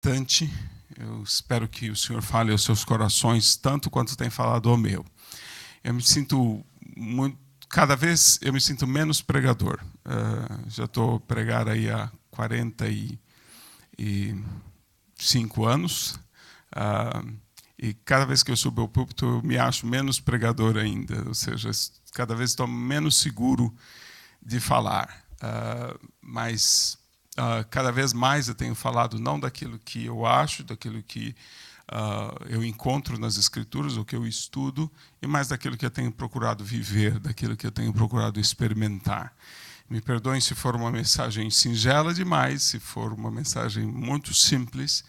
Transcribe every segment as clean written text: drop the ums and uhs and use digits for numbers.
Tante, eu espero que o Senhor fale aos seus corações tanto quanto tem falado ao meu. Eu me sinto cada vez eu me sinto menos pregador. Já estou a pregar aí há 45 anos. E cada vez que eu subo ao púlpito, eu me acho menos pregador ainda. Ou seja, cada vez estou menos seguro de falar. Mas cada vez mais eu tenho falado não daquilo que eu acho, daquilo que eu encontro nas Escrituras, o que eu estudo, e mais daquilo que eu tenho procurado viver, daquilo que eu tenho procurado experimentar. Me perdoem se for uma mensagem singela demais, se for uma mensagem muito simples,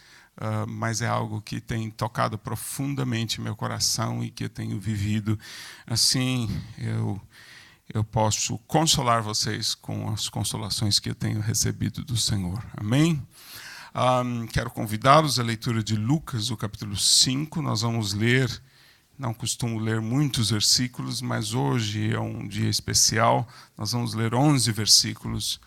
mas é algo que tem tocado profundamente meu coração e que eu tenho vivido. Assim, eu posso consolar vocês com as consolações que eu tenho recebido do Senhor. Amém? Quero convidá-los à leitura de Lucas, o capítulo 5. Nós vamos ler, não costumo ler muitos versículos, mas hoje é um dia especial. Nós vamos ler 11 versículos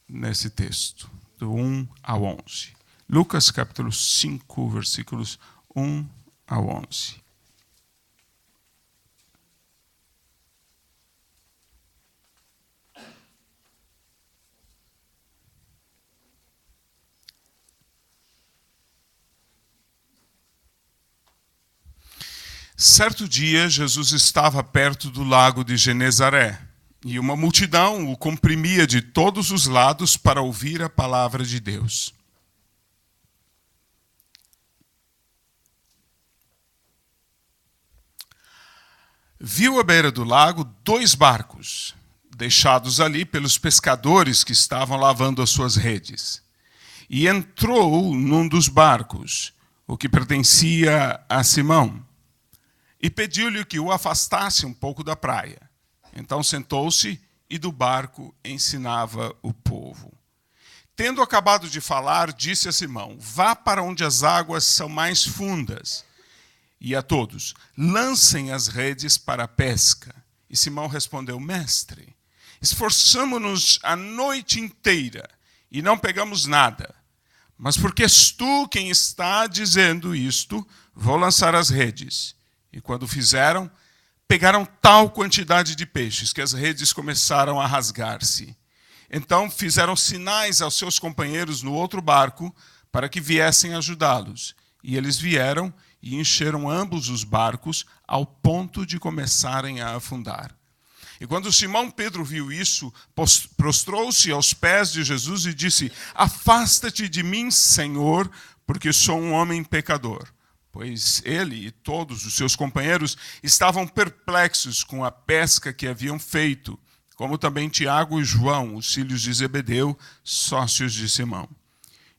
nesse texto, do 1 ao 11. Lucas, capítulo 5, versículos 1 ao 11. Certo dia, Jesus estava perto do lago de Genezaré, e uma multidão o comprimia de todos os lados para ouvir a palavra de Deus. Viu à beira do lago 2 barcos, deixados ali pelos pescadores que estavam lavando as suas redes. E entrou num dos barcos, o que pertencia a Simão, e pediu-lhe que o afastasse um pouco da praia. Então sentou-se e do barco ensinava o povo. Tendo acabado de falar, disse a Simão: vá para onde as águas são mais fundas. E a todos: lancem as redes para a pesca. E Simão respondeu: mestre, esforçamo-nos a noite inteira e não pegamos nada. Mas porque és tu quem está dizendo isto, vou lançar as redes. E quando fizeram, pegaram tal quantidade de peixes que as redes começaram a rasgar-se. Então fizeram sinais aos seus companheiros no outro barco para que viessem ajudá-los. E eles vieram e encheram ambos os barcos ao ponto de começarem a afundar. E quando Simão Pedro viu isso, prostrou-se aos pés de Jesus e disse: afasta-te de mim, Senhor, porque sou um homem pecador. Pois ele e todos os seus companheiros estavam perplexos com a pesca que haviam feito, como também Tiago e João, os filhos de Zebedeu, sócios de Simão.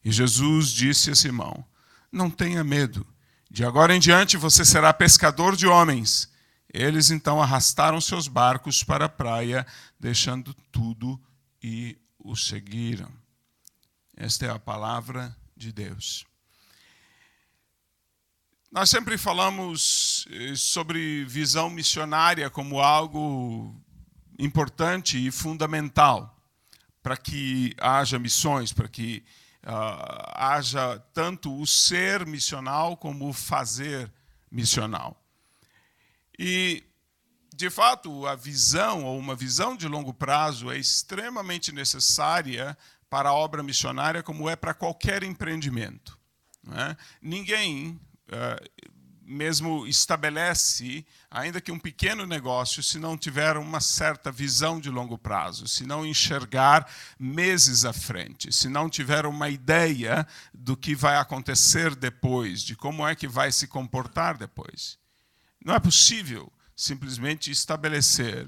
E Jesus disse a Simão: não tenha medo, de agora em diante você será pescador de homens. Eles então arrastaram seus barcos para a praia, deixando tudo, e o seguiram. Esta é a palavra de Deus. Nós sempre falamos sobre visão missionária como algo importante e fundamental para que haja missões, para que haja tanto o ser missional como o fazer missional. E, de fato, a visão, ou uma visão de longo prazo, é extremamente necessária para a obra missionária, como é para qualquer empreendimento. Não é? Ninguém mesmo estabelece, ainda que um pequeno negócio, se não tiver uma certa visão de longo prazo, se não enxergar meses à frente, se não tiver uma ideia do que vai acontecer depois, de como é que vai se comportar depois. Não é possível simplesmente estabelecer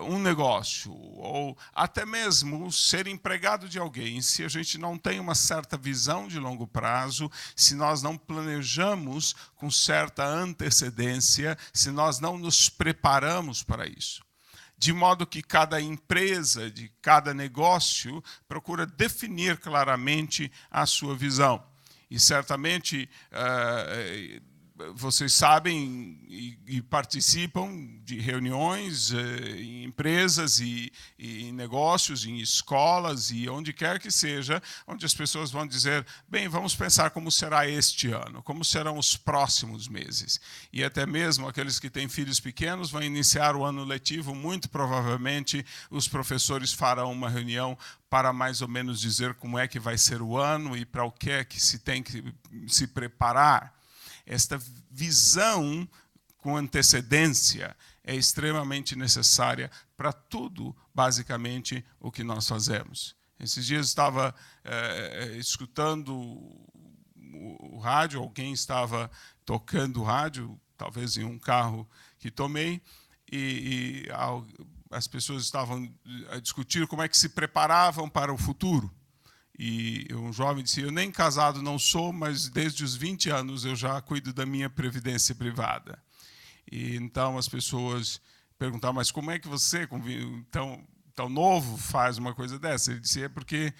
um negócio ou até mesmo ser empregado de alguém se a gente não tem uma certa visão de longo prazo, se nós não planejamos com certa antecedência, se nós não nos preparamos para isso. De modo que cada empresa, de cada negócio, procura definir claramente a sua visão. E certamente vocês sabem e participam de reuniões em empresas e em negócios, em escolas e onde quer que seja, onde as pessoas vão dizer, bem, vamos pensar como será este ano, como serão os próximos meses. E até mesmo aqueles que têm filhos pequenos vão iniciar o ano letivo, muito provavelmente os professores farão uma reunião para mais ou menos dizer como é que vai ser o ano e para o que é que se tem que se preparar. Esta visão com antecedência é extremamente necessária para tudo, basicamente, o que nós fazemos. Esses dias estava escutando o rádio, alguém estava tocando o rádio, talvez em um carro que tomei, e as pessoas estavam a discutir como é que se preparavam para o futuro. E um jovem disse, eu nem casado não sou, mas desde os 20 anos eu já cuido da minha previdência privada. E então as pessoas perguntavam, mas como é que você, tão novo, faz uma coisa dessa? Ele disse, é porque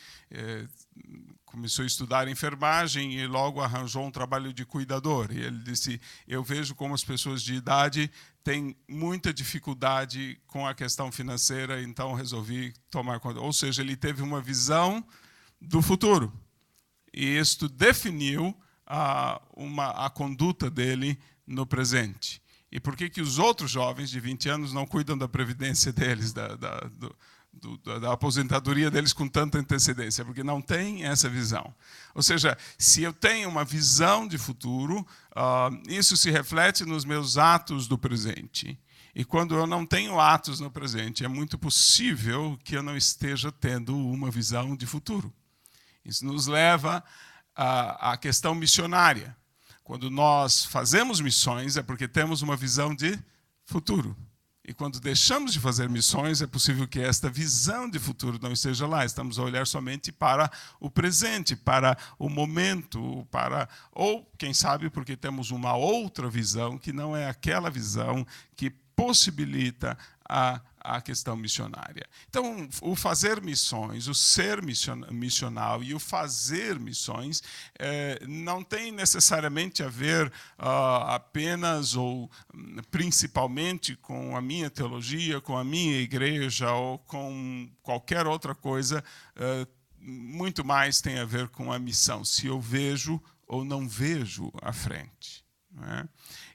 começou a estudar enfermagem e logo arranjou um trabalho de cuidador. E ele disse, eu vejo como as pessoas de idade têm muita dificuldade com a questão financeira, então resolvi tomar conta. Ou seja, ele teve uma visão do futuro. E isto definiu a conduta dele no presente. E por que os outros jovens de 20 anos não cuidam da previdência deles, da aposentadoria deles com tanta antecedência? Porque não tem essa visão. Ou seja, se eu tenho uma visão de futuro, isso se reflete nos meus atos do presente. E quando eu não tenho atos no presente, é muito possível que eu não esteja tendo uma visão de futuro. Isso nos leva à questão missionária. Quando nós fazemos missões, é porque temos uma visão de futuro. E quando deixamos de fazer missões, é possível que esta visão de futuro não esteja lá. Estamos a olhar somente para o presente, para o momento, ou, quem sabe, porque temos uma outra visão que não é aquela visão que possibilita a questão missionária. Então, o fazer missões, o ser missional e o fazer missões não tem necessariamente a ver apenas ou principalmente com a minha teologia, com a minha igreja ou com qualquer outra coisa, muito mais tem a ver com a missão, se eu vejo ou não vejo à frente. Não é?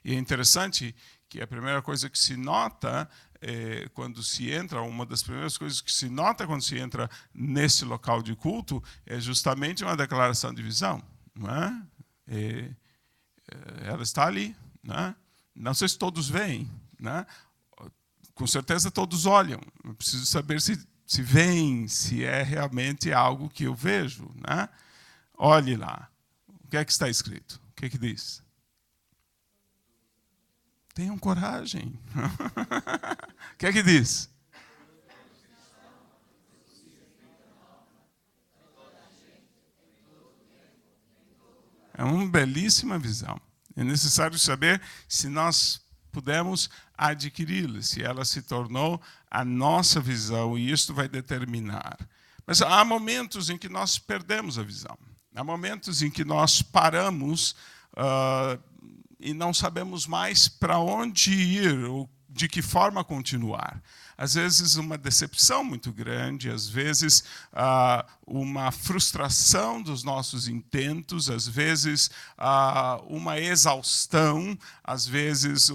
E é interessante que a primeira coisa que se nota quando se entra, uma das primeiras coisas que se nota quando se entra nesse local de culto é justamente uma declaração de visão. Não é? Ela está ali. Não é? Não sei se todos veem. Não é? Com certeza todos olham. Eu preciso saber se veem, se é realmente algo que eu vejo. Não é? Olhe lá. O que é que está escrito? O que é que diz? Tenham coragem. O que é que diz? É uma belíssima visão. É necessário saber se nós pudemos adquiri-la, se ela se tornou a nossa visão, e isto vai determinar. Mas há momentos em que nós perdemos a visão. Há momentos em que nós paramos e não sabemos mais para onde ir ou de que forma continuar. Às vezes uma decepção muito grande, às vezes uma frustração dos nossos intentos, às vezes uma exaustão, às vezes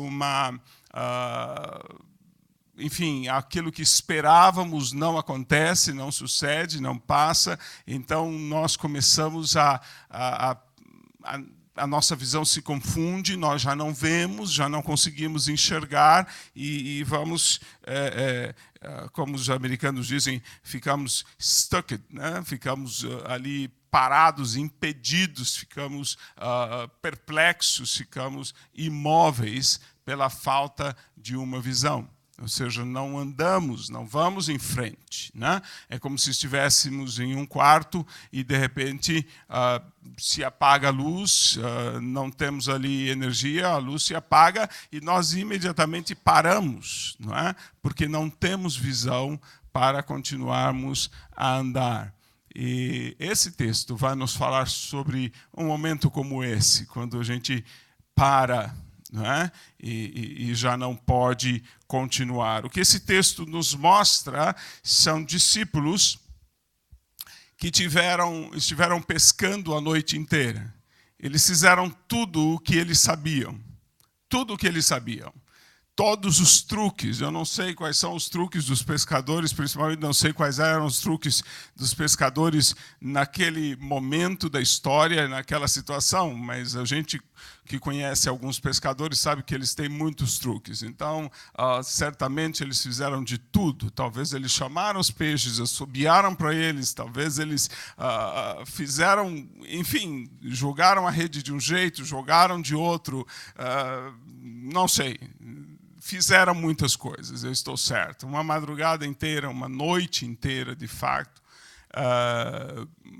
enfim, aquilo que esperávamos não acontece, não sucede, não passa, então nós começamos a nossa visão se confunde, nós já não vemos, já não conseguimos enxergar e vamos, como os americanos dizem, ficamos stuck, né? Ficamos ali parados, impedidos, ficamos perplexos, ficamos imóveis pela falta de uma visão. Ou seja, não andamos, não vamos em frente. Né? É como se estivéssemos em um quarto e, de repente, se apaga a luz, não temos ali energia, a luz se apaga e nós imediatamente paramos, não é? Porque não temos visão para continuarmos a andar. E esse texto vai nos falar sobre um momento como esse, quando a gente para, não é? E já não pode continuar. O que esse texto nos mostra são discípulos que estiveram pescando a noite inteira. Eles fizeram tudo o que eles sabiam. Tudo o que eles sabiam. Todos os truques, eu não sei quais são os truques dos pescadores, principalmente não sei quais eram os truques dos pescadores naquele momento da história, naquela situação, mas a gente que conhece alguns pescadores sabe que eles têm muitos truques. Então, certamente eles fizeram de tudo. Talvez eles chamaram os peixes, assobiaram para eles, talvez eles fizeram, enfim, jogaram a rede de um jeito, jogaram de outro, não sei. Fizeram muitas coisas, eu estou certo. Uma madrugada inteira, uma noite inteira, de fato.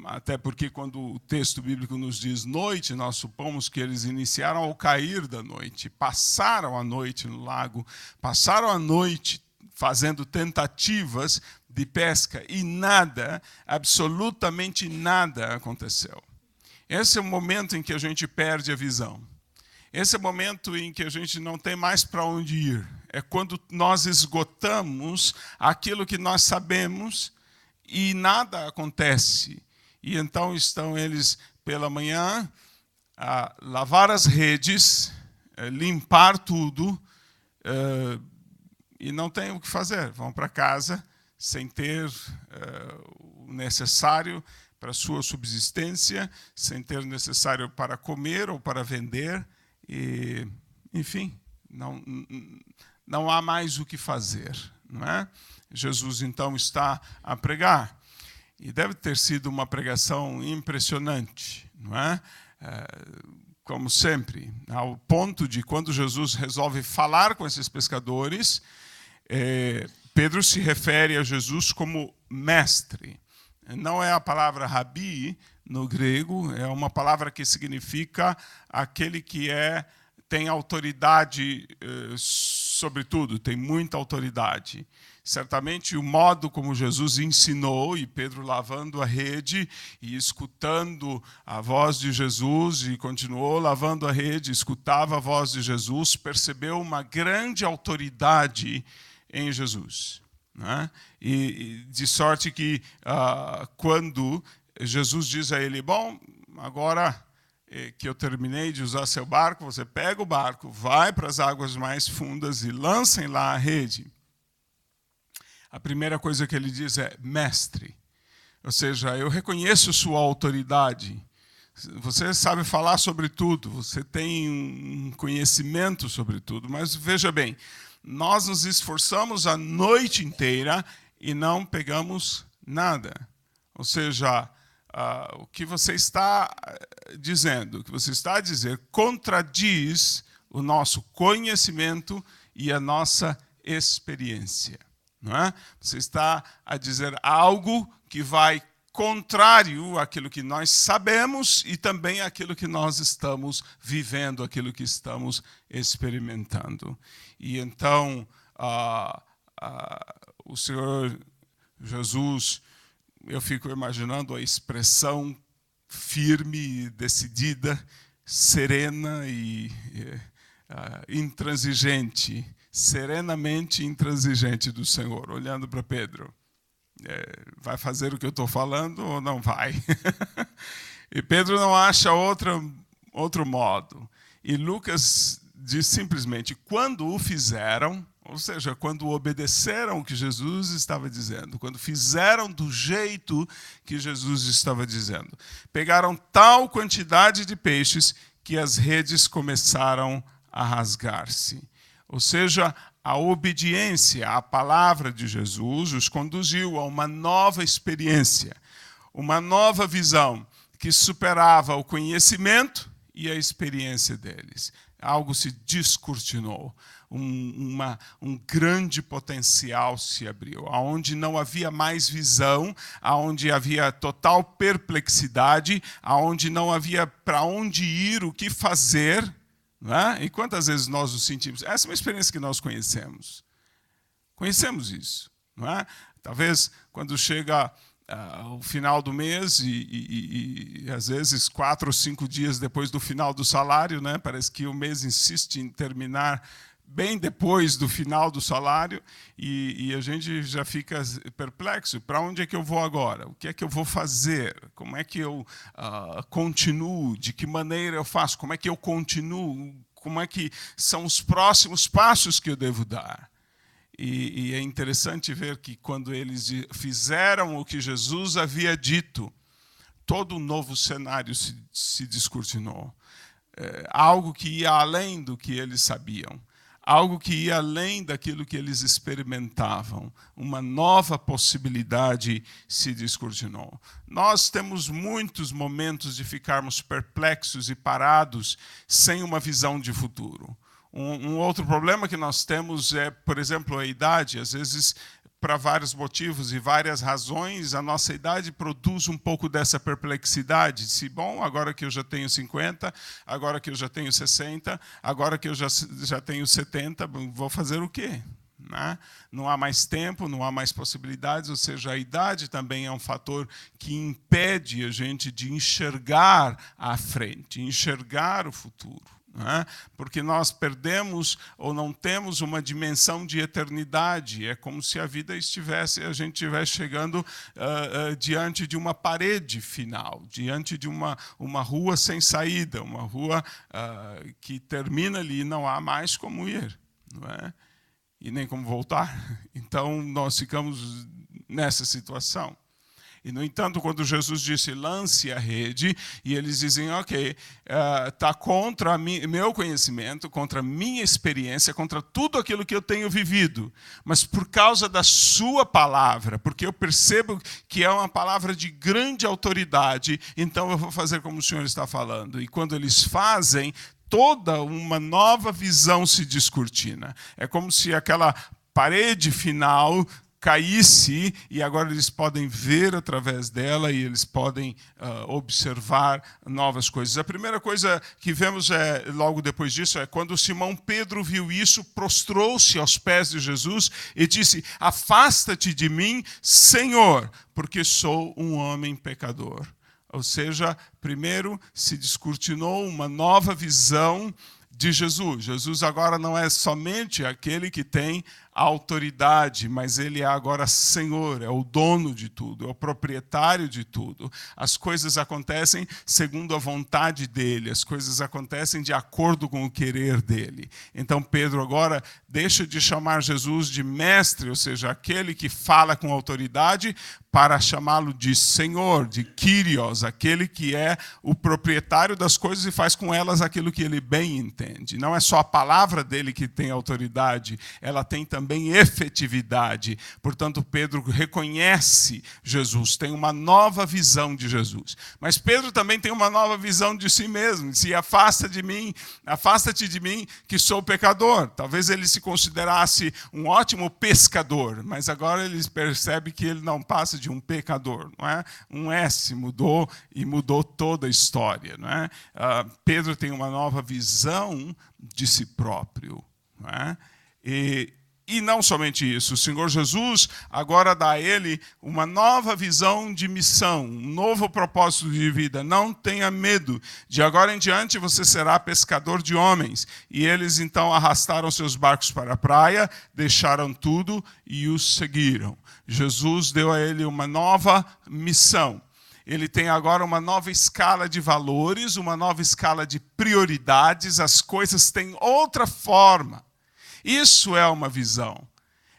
Até porque quando o texto bíblico nos diz noite, nós supomos que eles iniciaram ao cair da noite, passaram a noite no lago, passaram a noite fazendo tentativas de pesca e nada, absolutamente nada aconteceu. Esse é o momento em que a gente perde a visão. Esse é o momento em que a gente não tem mais para onde ir. É quando nós esgotamos aquilo que nós sabemos e nada acontece. E então estão eles pela manhã a lavar as redes, limpar tudo e não tem o que fazer. Vão para casa sem ter o necessário para a sua subsistência, sem ter o necessário para comer ou para vender. E, enfim, não há mais o que fazer, não é? Jesus, então, está a pregar. E deve ter sido uma pregação impressionante, não é? Como sempre, ao ponto de, quando Jesus resolve falar com esses pescadores, Pedro se refere a Jesus como mestre. Não é a palavra rabi no grego, é uma palavra que significa aquele que tem autoridade sobre tudo, tem muita autoridade. Certamente o modo como Jesus ensinou, e Pedro lavando a rede e escutando a voz de Jesus, e continuou lavando a rede, escutava a voz de Jesus, percebeu uma grande autoridade em Jesus. Né? E de sorte que quando Jesus diz a ele, bom, agora que eu terminei de usar seu barco, você pega o barco, vai para as águas mais fundas e lancem lá a rede. A primeira coisa que ele diz é mestre, ou seja, eu reconheço sua autoridade. Você sabe falar sobre tudo, você tem um conhecimento sobre tudo, mas veja bem, nós nos esforçamos a noite inteira e não pegamos nada. Ou seja, o que você está dizendo, o que você está a dizer, contradiz o nosso conhecimento e a nossa experiência. Não é? Você está a dizer algo que vai contrário àquilo que nós sabemos e também àquilo que nós estamos vivendo, aquilo que estamos experimentando. E então, o Senhor Jesus, eu fico imaginando a expressão firme, decidida, serena e intransigente, serenamente intransigente do Senhor, olhando para Pedro. Vai fazer o que eu estou falando ou não vai? E Pedro não acha outro modo. E Lucas diz simplesmente, quando o fizeram, ou seja, quando obedeceram o que Jesus estava dizendo, quando fizeram do jeito que Jesus estava dizendo, pegaram tal quantidade de peixes que as redes começaram a rasgar-se. Ou seja, a obediência à palavra de Jesus os conduziu a uma nova experiência, uma nova visão que superava o conhecimento e a experiência deles. Algo se descortinou, um grande potencial se abriu, aonde não havia mais visão, aonde havia total perplexidade, aonde não havia para onde ir, o que fazer. Né? E quantas vezes nós o sentimos? Essa é uma experiência que nós conhecemos. Conhecemos isso. Não é? Talvez quando chega o final do mês e às vezes 4 ou 5 dias depois do final do salário, né? Parece que o mês insiste em terminar bem depois do final do salário e a gente já fica perplexo. Para onde é que eu vou agora? O que é que eu vou fazer? Como é que eu continuo? De que maneira eu faço? Como é que eu continuo? Como é que são os próximos passos que eu devo dar? E é interessante ver que quando eles fizeram o que Jesus havia dito, todo um novo cenário se descortinou. Algo que ia além do que eles sabiam. Algo que ia além daquilo que eles experimentavam. Uma nova possibilidade se descortinou. Nós temos muitos momentos de ficarmos perplexos e parados sem uma visão de futuro. Um outro problema que nós temos é, por exemplo, a idade. Às vezes, para vários motivos e várias razões, a nossa idade produz um pouco dessa perplexidade. Se, bom, agora que eu já tenho 50, agora que eu já tenho 60, agora que eu já tenho 70, vou fazer o quê? Né? Não há mais tempo, não há mais possibilidades, ou seja, a idade também é um fator que impede a gente de enxergar à frente, enxergar o futuro. Porque nós perdemos ou não temos uma dimensão de eternidade. É como se a gente estivesse chegando diante de uma parede final, diante de uma rua sem saída, uma rua que termina ali e não há mais como ir, não é? E nem como voltar. Então, nós ficamos nessa situação. E, no entanto, quando Jesus disse, lance a rede, e eles dizem, ok, está contra meu conhecimento, contra minha experiência, contra tudo aquilo que eu tenho vivido. Mas por causa da sua palavra, porque eu percebo que é uma palavra de grande autoridade, então eu vou fazer como o Senhor está falando. E quando eles fazem, toda uma nova visão se descortina. É como se aquela parede final caísse e agora eles podem ver através dela e eles podem observar novas coisas. A primeira coisa que vemos logo depois disso é quando Simão Pedro viu isso, prostrou-se aos pés de Jesus e disse, afasta-te de mim, Senhor, porque sou um homem pecador. Ou seja, primeiro se descortinou uma nova visão de Jesus. Jesus agora não é somente aquele que tem a autoridade, mas ele é agora Senhor, é o dono de tudo, é o proprietário de tudo. As coisas acontecem segundo a vontade dele, as coisas acontecem de acordo com o querer dele. Então Pedro agora deixa de chamar Jesus de mestre, ou seja, aquele que fala com autoridade, para chamá-lo de Senhor, de Kyrios, aquele que é o proprietário das coisas e faz com elas aquilo que ele bem entende. Não é só a palavra dele que tem autoridade, ela tem também efetividade. Portanto, Pedro reconhece Jesus, tem uma nova visão de Jesus. Mas Pedro também tem uma nova visão de si mesmo. Se afasta-te de mim, que sou pecador. Talvez ele se considerasse um ótimo pescador, mas agora ele percebe que ele não passa de um pecador, não é? Um S mudou e mudou toda a história, não é? Pedro tem uma nova visão de si próprio, não é? E não somente isso, o Senhor Jesus agora dá a ele uma nova visão de missão, um novo propósito de vida. Não tenha medo, de agora em diante você será pescador de homens. E eles então arrastaram seus barcos para a praia, deixaram tudo e os seguiram. Jesus deu a ele uma nova missão. Ele tem agora uma nova escala de valores, uma nova escala de prioridades, as coisas têm outra forma. Isso é uma visão.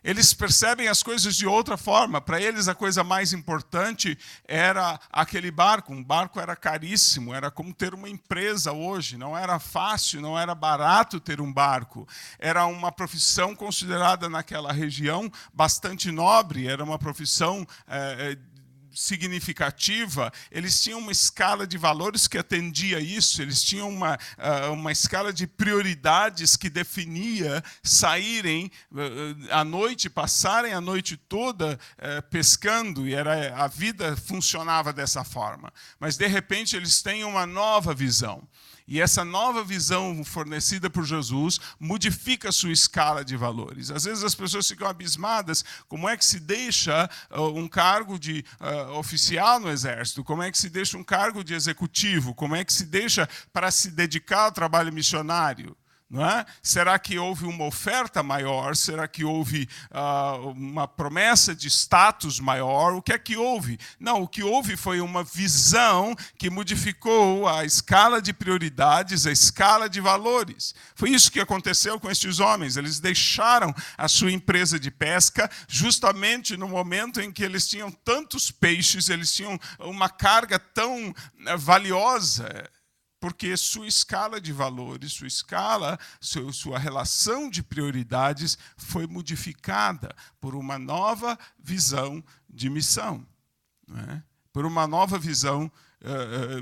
Eles percebem as coisas de outra forma. Para eles, a coisa mais importante era aquele barco. Um barco era caríssimo, era como ter uma empresa hoje. Não era fácil, não era barato ter um barco. Era uma profissão considerada naquela região bastante nobre, era uma profissão significativa. Eles tinham uma escala de valores que atendia isso, eles tinham uma escala de prioridades que definia saírem à noite, passarem a noite toda pescando, e a vida funcionava dessa forma. Mas, de repente, eles têm uma nova visão. E essa nova visão fornecida por Jesus modifica a sua escala de valores. Às vezes as pessoas ficam abismadas, como é que se deixa um cargo de oficial no exército? Como é que se deixa um cargo de executivo? Como é que se deixa para se dedicar ao trabalho missionário? Não é? Será que houve uma oferta maior? Será que houve uma promessa de status maior? O que é que houve? Não, o que houve foi uma visão que modificou a escala de prioridades, a escala de valores. Foi isso que aconteceu com estes homens. Eles deixaram a sua empresa de pesca justamente no momento em que eles tinham tantos peixes, eles tinham uma carga tão valiosa, porque sua escala de valores, sua relação de prioridades foi modificada por uma nova visão de missão, não é? Por uma nova visão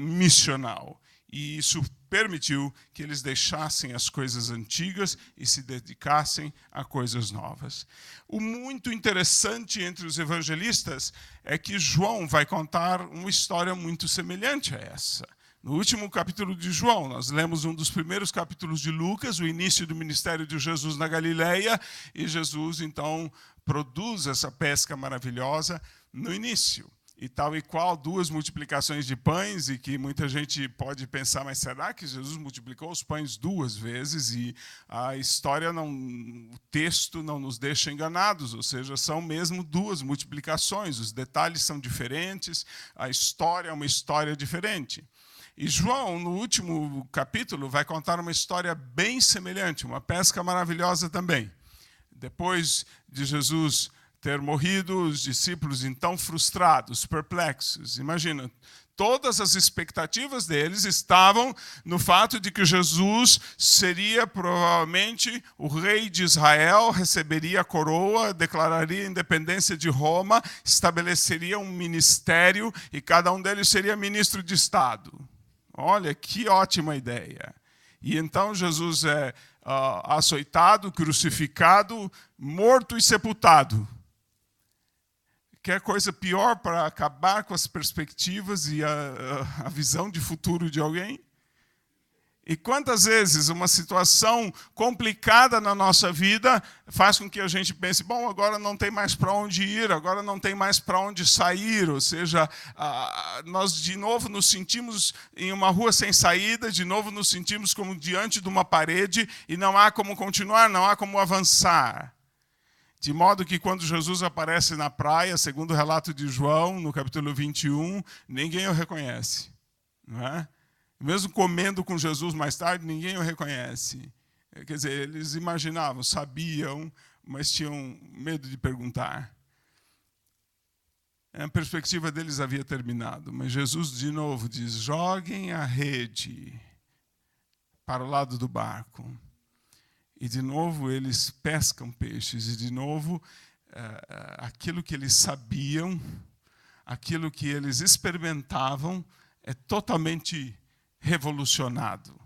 missional. E isso permitiu que eles deixassem as coisas antigas e se dedicassem a coisas novas. O muito interessante entre os evangelistas é que João vai contar uma história muito semelhante a essa. No último capítulo de João, nós lemos um dos primeiros capítulos de Lucas, o início do ministério de Jesus na Galileia, e Jesus, então, produz essa pesca maravilhosa no início. E tal e qual 2 multiplicações de pães, e que muita gente pode pensar, mas será que Jesus multiplicou os pães 2 vezes? E a história, o texto não nos deixa enganados, ou seja, são mesmo 2 multiplicações, os detalhes são diferentes, a história é uma história diferente. E João, no último capítulo, vai contar uma história bem semelhante, uma pesca maravilhosa também. Depois de Jesus ter morrido, os discípulos então frustrados, perplexos. Imagina, todas as expectativas deles estavam no fato de que Jesus seria provavelmente o rei de Israel, receberia a coroa, declararia a independência de Roma, estabeleceria um ministério e cada um deles seria ministro de Estado. Olha, que ótima ideia. E então Jesus é açoitado, crucificado, morto e sepultado. Quer coisa pior para acabar com as perspectivas e a visão de futuro de alguém? E quantas vezes uma situação complicada na nossa vida faz com que a gente pense, bom, agora não tem mais para onde ir, agora não tem mais para onde sair, ou seja, nós de novo nos sentimos em uma rua sem saída, de novo nos sentimos como diante de uma parede e não há como continuar, não há como avançar. De modo que quando Jesus aparece na praia, segundo o relato de João, no capítulo 21, ninguém o reconhece, não é? Mesmo comendo com Jesus mais tarde, ninguém o reconhece. Quer dizer, eles imaginavam, sabiam, mas tinham medo de perguntar. A perspectiva deles havia terminado, mas Jesus de novo diz, joguem a rede para o lado do barco. E de novo eles pescam peixes, e de novo aquilo que eles sabiam, aquilo que eles experimentavam é totalmente revolucionado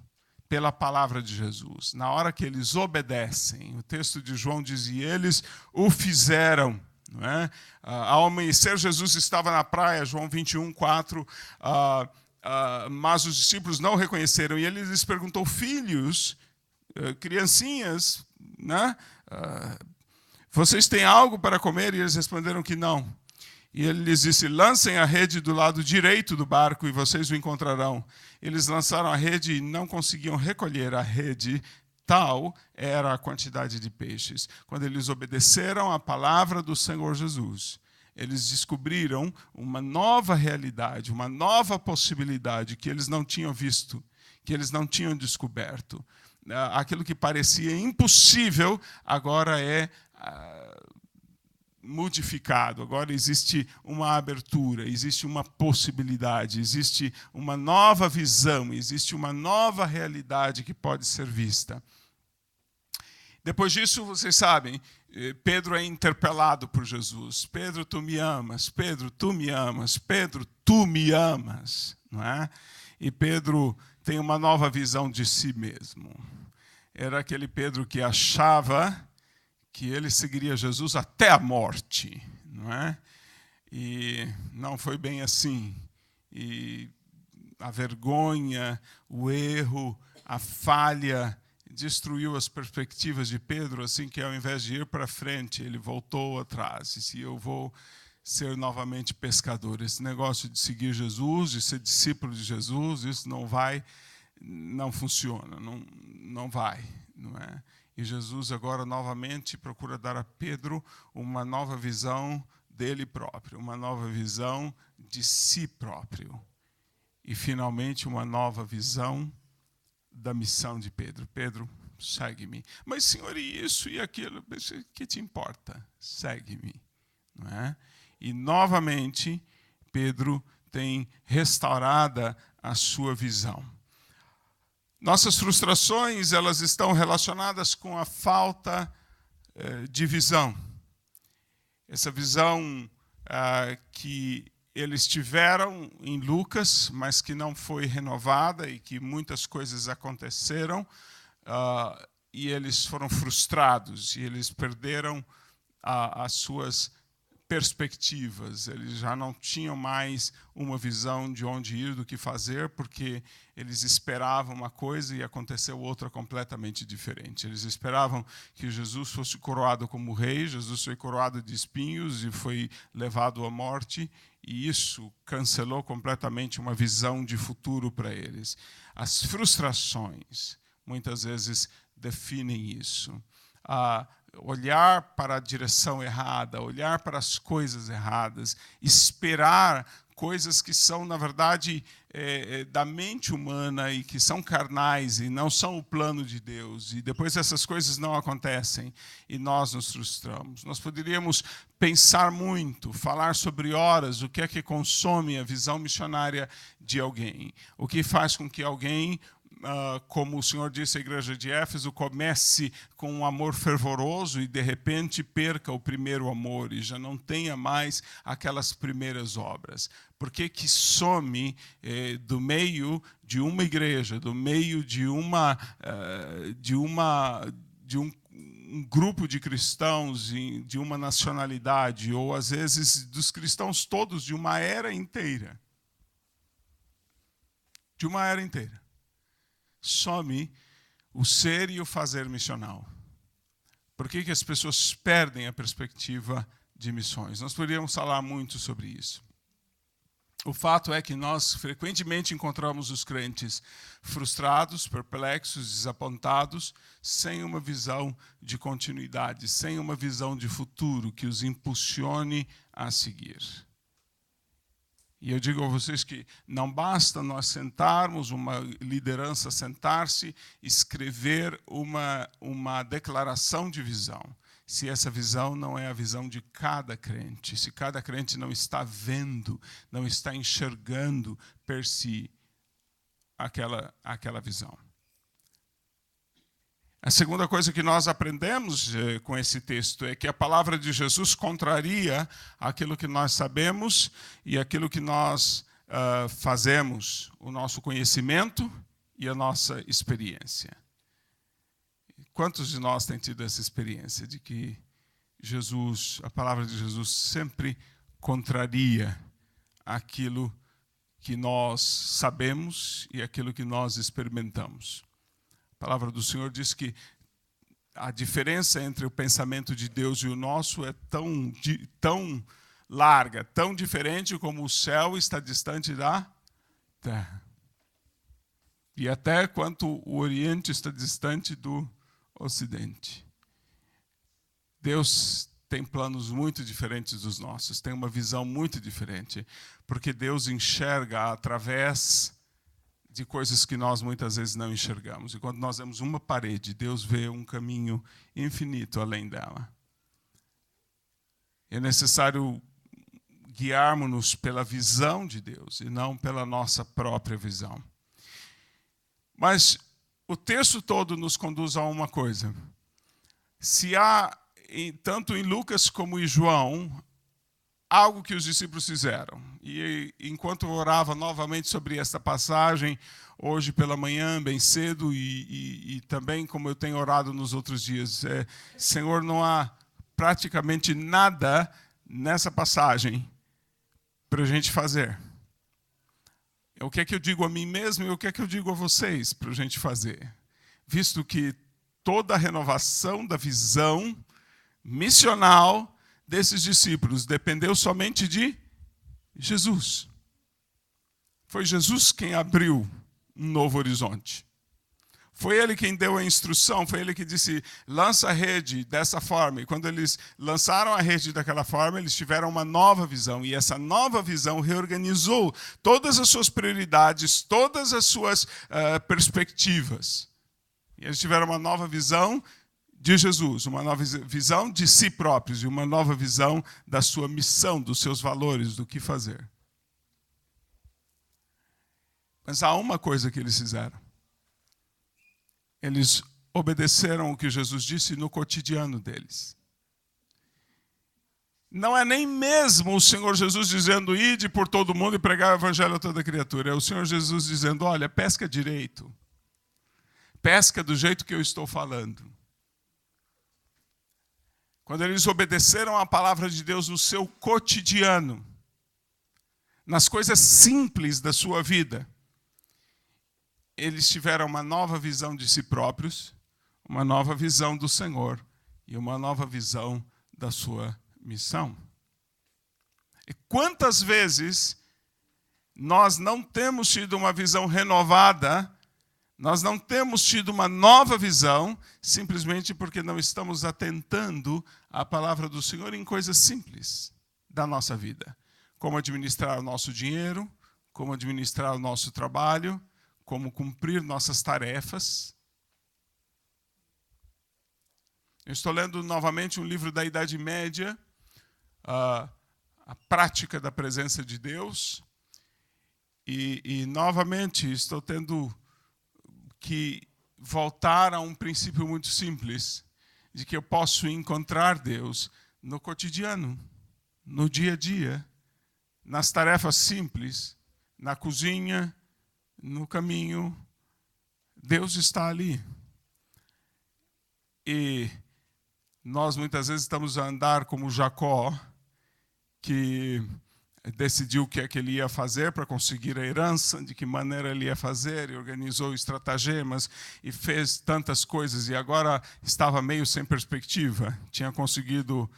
pela palavra de Jesus. Na hora que eles obedecem, o texto de João diz, e eles o fizeram. Não é? Ao amanhecer, Jesus estava na praia, João 21, 4, mas os discípulos não o reconheceram. E ele lhes perguntou, filhos, criancinhas, né? Vocês têm algo para comer? E eles responderam que não. E ele lhes disse, lancem a rede do lado direito do barco e vocês o encontrarão. Eles lançaram a rede e não conseguiam recolher a rede, tal era a quantidade de peixes. Quando eles obedeceram à palavra do Senhor Jesus, eles descobriram uma nova realidade, uma nova possibilidade que eles não tinham visto, que eles não tinham descoberto. Aquilo que parecia impossível agora é modificado. Agora existe uma abertura, existe uma possibilidade, existe uma nova visão, existe uma nova realidade que pode ser vista. Depois disso, vocês sabem, Pedro é interpelado por Jesus. Pedro, tu me amas. Pedro, tu me amas. Pedro, tu me amas. Não é? E Pedro tem uma nova visão de si mesmo. Era aquele Pedro que achava que ele seguiria Jesus até a morte, não é? E não foi bem assim. E a vergonha, o erro, a falha destruiu as perspectivas de Pedro, assim que ao invés de ir para frente, ele voltou atrás. E se eu vou ser novamente pescador, esse negócio de seguir Jesus, de ser discípulo de Jesus, isso não funciona, não vai, não é? E Jesus agora novamente procura dar a Pedro uma nova visão dele próprio, uma nova visão de si próprio. E finalmente uma nova visão da missão de Pedro. Pedro, segue-me. Mas, Senhor, e isso e aquilo? O que te importa? Segue-me. Não é? E, novamente, Pedro tem restaurada a sua visão. Nossas frustrações, elas estão relacionadas com a falta de visão. Essa visão que eles tiveram em Lucas, mas que não foi renovada e que muitas coisas aconteceram e eles foram frustrados e eles perderam as suas perspectivas. Eles já não tinham mais uma visão de onde ir, do que fazer, porque eles esperavam uma coisa e aconteceu outra completamente diferente. Eles esperavam que Jesus fosse coroado como rei, Jesus foi coroado de espinhos e foi levado à morte, e isso cancelou completamente uma visão de futuro para eles. As frustrações, muitas vezes, definem isso. Olhar para a direção errada, olhar para as coisas erradas, esperar coisas que são, na verdade, da mente humana e que são carnais e não são o plano de Deus. E depois essas coisas não acontecem e nós nos frustramos. Nós poderíamos pensar muito, falar sobre horas, o que é que consome a visão missionária de alguém. O que faz com que alguém, como o Senhor disse à igreja de Éfeso, comece com um amor fervoroso e de repente perca o primeiro amor e já não tenha mais aquelas primeiras obras. Por que que some do meio de uma igreja, do meio de um grupo de cristãos, de uma nacionalidade, ou às vezes dos cristãos todos de uma era inteira? De uma era inteira. Some o ser e o fazer missional. Por que que as pessoas perdem a perspectiva de missões? Nós poderíamos falar muito sobre isso. O fato é que nós frequentemente encontramos os crentes frustrados, perplexos, desapontados, sem uma visão de continuidade, sem uma visão de futuro que os impulsione a seguir. E eu digo a vocês que não basta nós sentarmos, uma liderança sentar-se, escrever uma declaração de visão, se essa visão não é a visão de cada crente, se cada crente não está vendo, não está enxergando per si aquela visão. A segunda coisa que nós aprendemos com esse texto é que a palavra de Jesus contraria aquilo que nós sabemos e aquilo que nós fazemos, o nosso conhecimento e a nossa experiência. Quantos de nós têm tido essa experiência de que a palavra de Jesus sempre contraria aquilo que nós sabemos e aquilo que nós experimentamos? A palavra do Senhor diz que a diferença entre o pensamento de Deus e o nosso é tão larga, tão diferente como o céu está distante da terra. E até quanto o Oriente está distante do Ocidente. Deus tem planos muito diferentes dos nossos, tem uma visão muito diferente, porque Deus enxerga através de coisas que nós muitas vezes não enxergamos. E quando nós vemos uma parede, Deus vê um caminho infinito além dela. É necessário guiarmos-nos pela visão de Deus e não pela nossa própria visão. Mas o texto todo nos conduz a uma coisa. Se há, tanto em Lucas como em João, algo que os discípulos fizeram. E enquanto eu orava novamente sobre esta passagem, hoje pela manhã, bem cedo, e também como eu tenho orado nos outros dias, Senhor, não há praticamente nada nessa passagem para a gente fazer. O que é que eu digo a mim mesmo e o que é que eu digo a vocês para a gente fazer? Visto que toda a renovação da visão missional desses discípulos dependeu somente de Jesus. Foi Jesus quem abriu um novo horizonte. Foi ele quem deu a instrução, foi ele que disse, lança a rede dessa forma. E quando eles lançaram a rede daquela forma, eles tiveram uma nova visão. E essa nova visão reorganizou todas as suas prioridades, todas as suas perspectivas. E eles tiveram uma nova visão de Jesus, uma nova visão de si próprios e uma nova visão da sua missão, dos seus valores, do que fazer. Mas há uma coisa que eles fizeram. Eles obedeceram o que Jesus disse no cotidiano deles. Não é nem mesmo o Senhor Jesus dizendo, ide por todo mundo e pregar o evangelho a toda criatura. É o Senhor Jesus dizendo, olha, pesca direito. Pesca do jeito que eu estou falando. Quando eles obedeceram a palavra de Deus no seu cotidiano, nas coisas simples da sua vida, eles tiveram uma nova visão de si próprios, uma nova visão do Senhor e uma nova visão da sua missão. E quantas vezes nós não temos tido uma visão renovada, nós não temos tido uma nova visão, simplesmente porque não estamos atentando à palavra do Senhor em coisas simples da nossa vida. Como administrar o nosso dinheiro, como administrar o nosso trabalho, como cumprir nossas tarefas. Eu estou lendo novamente um livro da Idade Média, a prática da presença de Deus, e novamente estou tendo que voltar a um princípio muito simples, de que eu posso encontrar Deus no cotidiano, no dia a dia, nas tarefas simples, na cozinha, no caminho. Deus está ali. E nós muitas vezes estamos a andar como Jacó, que decidiu o que é que ele ia fazer para conseguir a herança, de que maneira ele ia fazer, e organizou estratagemas, e fez tantas coisas, e agora estava meio sem perspectiva. Tinha conseguido,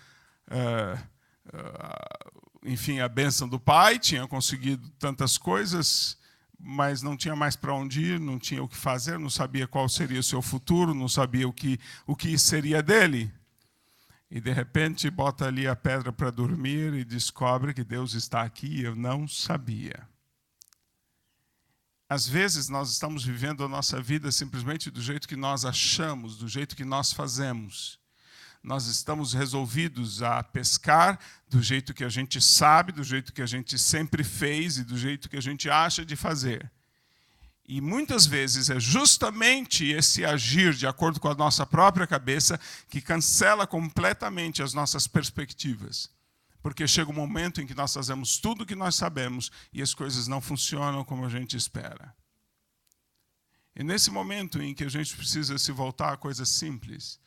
enfim, a bênção do pai, tinha conseguido tantas coisas, mas não tinha mais para onde ir, não tinha o que fazer, não sabia qual seria o seu futuro, não sabia o que seria dele. E, de repente, bota ali a pedra para dormir e descobre que Deus está aqui e eu não sabia. Às vezes, nós estamos vivendo a nossa vida simplesmente do jeito que nós achamos, do jeito que nós fazemos. Nós estamos resolvidos a pescar do jeito que a gente sabe, do jeito que a gente sempre fez e do jeito que a gente acha de fazer. E muitas vezes é justamente esse agir de acordo com a nossa própria cabeça que cancela completamente as nossas perspectivas. Porque chega um momento em que nós fazemos tudo o que nós sabemos e as coisas não funcionam como a gente espera. E nesse momento em que a gente precisa se voltar a coisas simples,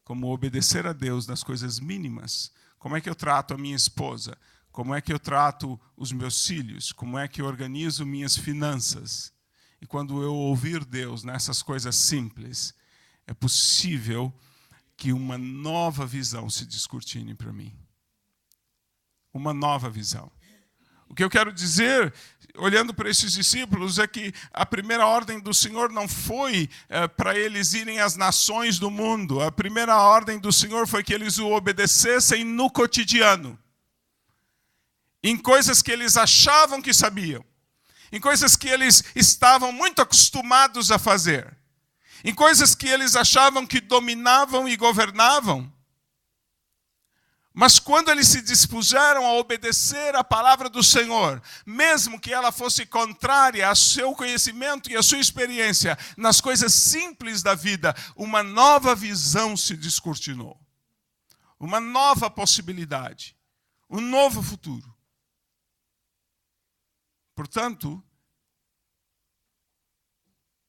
como obedecer a Deus nas coisas mínimas. Como é que eu trato a minha esposa? Como é que eu trato os meus filhos? Como é que eu organizo minhas finanças? E quando eu ouvir Deus nessas coisas simples, é possível que uma nova visão se descortine para mim. Uma nova visão. O que eu quero dizer, olhando para esses discípulos, é que a primeira ordem do Senhor não foi para eles irem às nações do mundo. A primeira ordem do Senhor foi que eles o obedecessem no cotidiano. Em coisas que eles achavam que sabiam. Em coisas que eles estavam muito acostumados a fazer. Em coisas que eles achavam que dominavam e governavam. Mas quando eles se dispuseram a obedecer a palavra do Senhor, mesmo que ela fosse contrária ao seu conhecimento e à sua experiência, nas coisas simples da vida, uma nova visão se descortinou. Uma nova possibilidade. Um novo futuro. Portanto,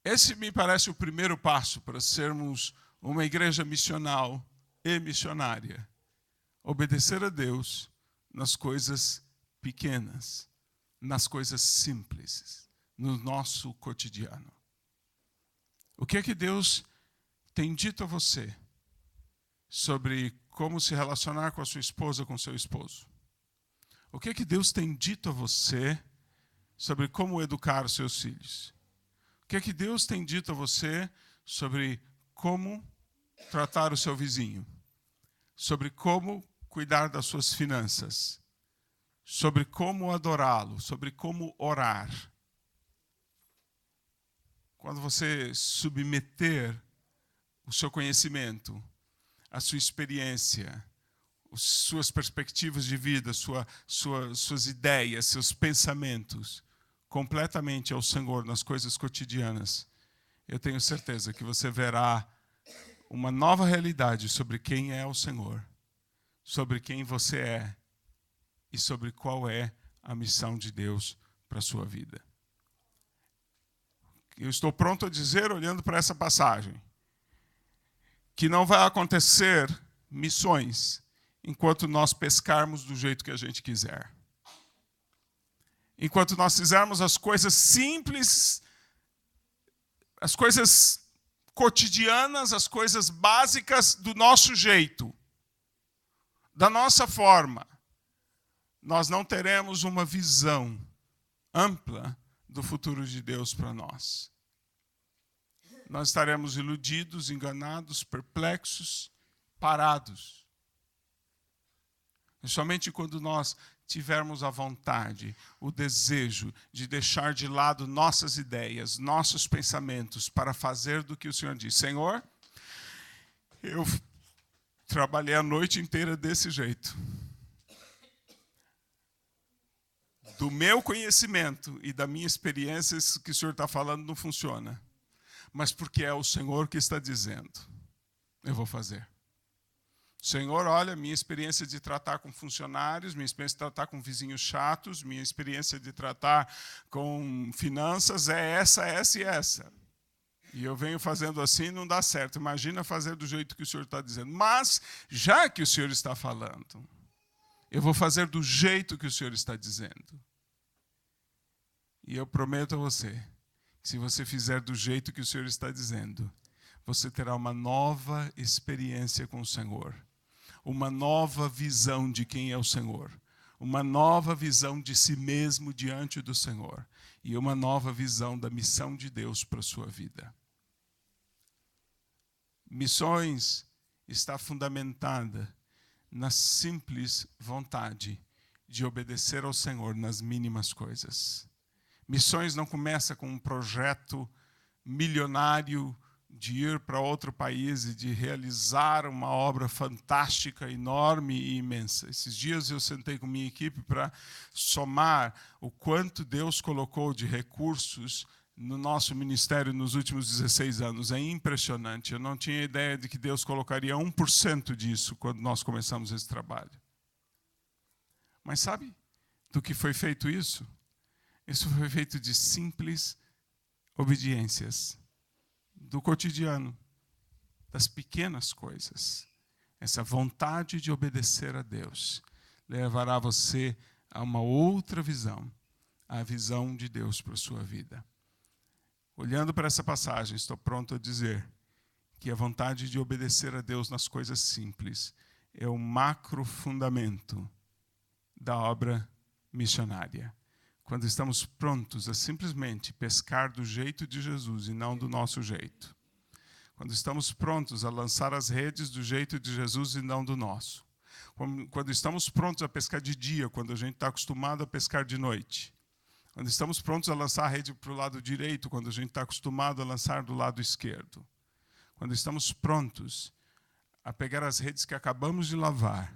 esse me parece o primeiro passo para sermos uma igreja missional e missionária. Obedecer a Deus nas coisas pequenas, nas coisas simples, no nosso cotidiano. O que é que Deus tem dito a você sobre como se relacionar com a sua esposa, com o seu esposo? O que é que Deus tem dito a você sobre como educar os seus filhos? O que é que Deus tem dito a você sobre como tratar o seu vizinho? Sobre como cuidar das suas finanças? Sobre como adorá-lo? Sobre como orar? Quando você submeter o seu conhecimento, a sua experiência, as suas perspectivas de vida, suas ideias, seus pensamentos, completamente ao Senhor nas coisas cotidianas, eu tenho certeza que você verá uma nova realidade sobre quem é o Senhor, sobre quem você é e sobre qual é a missão de Deus para a sua vida. Eu estou pronto a dizer, olhando para essa passagem, que não vai acontecer missões enquanto nós pescarmos do jeito que a gente quiser. Enquanto nós fizermos as coisas simples, as coisas cotidianas, as coisas básicas do nosso jeito, da nossa forma, nós não teremos uma visão ampla do futuro de Deus para nós. Nós estaremos iludidos, enganados, perplexos, parados. E somente quando nós tivermos a vontade, o desejo de deixar de lado nossas ideias, nossos pensamentos, para fazer do que o Senhor diz. Senhor, eu trabalhei a noite inteira desse jeito. Do meu conhecimento e da minha experiência, isso que o Senhor está falando não funciona. Mas porque é o Senhor que está dizendo, eu vou fazer. Senhor, olha, minha experiência de tratar com funcionários, minha experiência de tratar com vizinhos chatos, minha experiência de tratar com finanças é essa, essa e essa. E eu venho fazendo assim, não dá certo. Imagina fazer do jeito que o Senhor está dizendo. Mas, já que o Senhor está falando, eu vou fazer do jeito que o Senhor está dizendo. E eu prometo a você, que se você fizer do jeito que o Senhor está dizendo, você terá uma nova experiência com o Senhor. Uma nova visão de quem é o Senhor. Uma nova visão de si mesmo diante do Senhor. E uma nova visão da missão de Deus para a sua vida. Missões está fundamentada na simples vontade de obedecer ao Senhor nas mínimas coisas. Missões não começa com um projeto milionário de ir para outro país e de realizar uma obra fantástica, enorme e imensa. Esses dias eu sentei com minha equipe para somar o quanto Deus colocou de recursos no nosso ministério nos últimos 16 anos. É impressionante. Eu não tinha ideia de que Deus colocaria 1% disso quando nós começamos esse trabalho. Mas sabe do que foi feito isso? Isso foi feito de simples obediências, do cotidiano, das pequenas coisas. Essa vontade de obedecer a Deus levará você a uma outra visão, a visão de Deus para a sua vida. Olhando para essa passagem, estou pronto a dizer que a vontade de obedecer a Deus nas coisas simples é o macro fundamento da obra missionária. Quando estamos prontos a simplesmente pescar do jeito de Jesus e não do nosso jeito. Quando estamos prontos a lançar as redes do jeito de Jesus e não do nosso. Quando estamos prontos a pescar de dia, quando a gente está acostumado a pescar de noite. Quando estamos prontos a lançar a rede para o lado direito, quando a gente está acostumado a lançar do lado esquerdo. Quando estamos prontos a pegar as redes que acabamos de lavar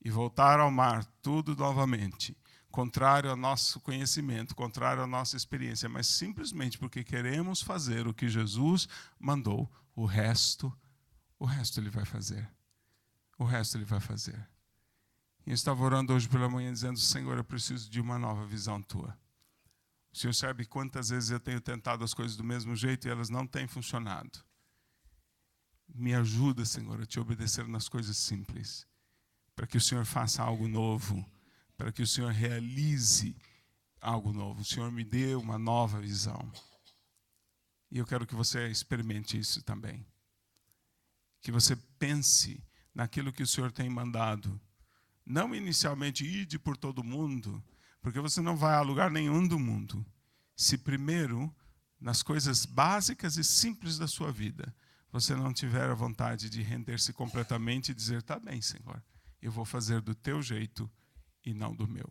e voltar ao mar tudo novamente, contrário ao nosso conhecimento, contrário à nossa experiência, mas simplesmente porque queremos fazer o que Jesus mandou, o resto Ele vai fazer. O resto Ele vai fazer. E eu estava orando hoje pela manhã dizendo, Senhor, eu preciso de uma nova visão tua. O Senhor sabe quantas vezes eu tenho tentado as coisas do mesmo jeito e elas não têm funcionado. Me ajuda, Senhor, a te obedecer nas coisas simples, para que o Senhor faça algo novo, para que o Senhor realize algo novo. O Senhor me deu uma nova visão. E eu quero que você experimente isso também. Que você pense naquilo que o Senhor tem mandado. Não inicialmente ide por todo mundo, porque você não vai a lugar nenhum do mundo. Se primeiro, nas coisas básicas e simples da sua vida, você não tiver a vontade de render-se completamente e dizer, tá bem, Senhor, eu vou fazer do teu jeito e não do meu.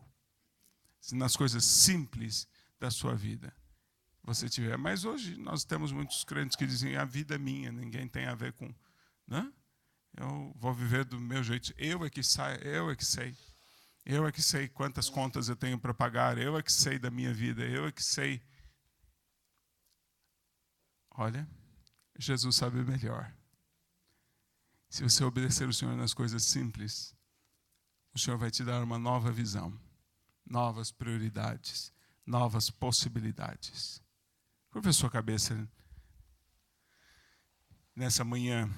Se nas coisas simples da sua vida você tiver. Mas hoje nós temos muitos crentes que dizem, a vida é minha, ninguém tem a ver com... Né? Eu vou viver do meu jeito. Eu é que sei. Eu é que sei quantas contas eu tenho para pagar. Eu é que sei da minha vida. Eu é que sei. Olha, Jesus sabe melhor. Se você obedecer o Senhor nas coisas simples, o Senhor vai te dar uma nova visão, novas prioridades, novas possibilidades. Curva a sua cabeça nessa manhã.